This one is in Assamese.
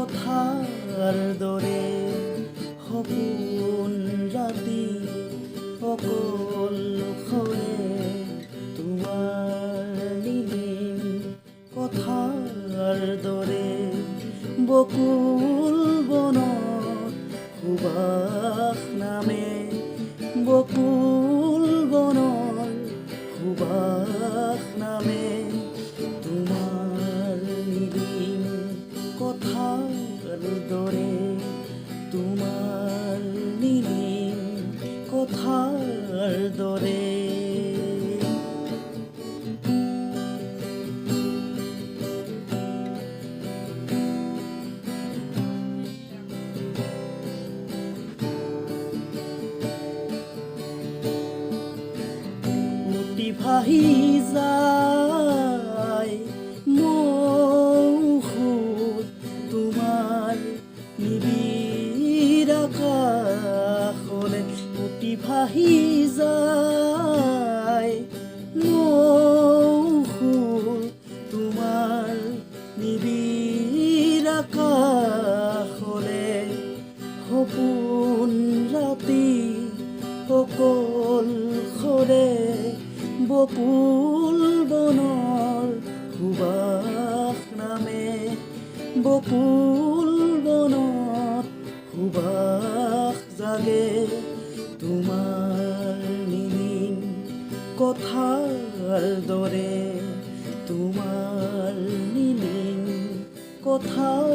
কথাৰ দৰে সপোন ৰাতি অকলশৰে তোমাৰ নীলিম কথাৰ দৰে বকুল বনত সুবাস নামে বকুল বনৰ সুবাস নামে তোমাৰ নীলিম কথাৰ দৰে তোমাৰ নীলিম কথাৰ দৰে ভাহি যায় মৌসুম তোমাৰ নিবিড় আকাশলে উটি ভাহি যায় মৌসুম তোমাৰ নিবিড় আকাশলে সপোন ৰাতি অকলশৰে বকুল বনৰ সুবাস নামে বকুল বনত সুবাস জাগে তোমাৰ নীলিম কথাৰ দৰে তোমাৰ নীলিম কথাৰ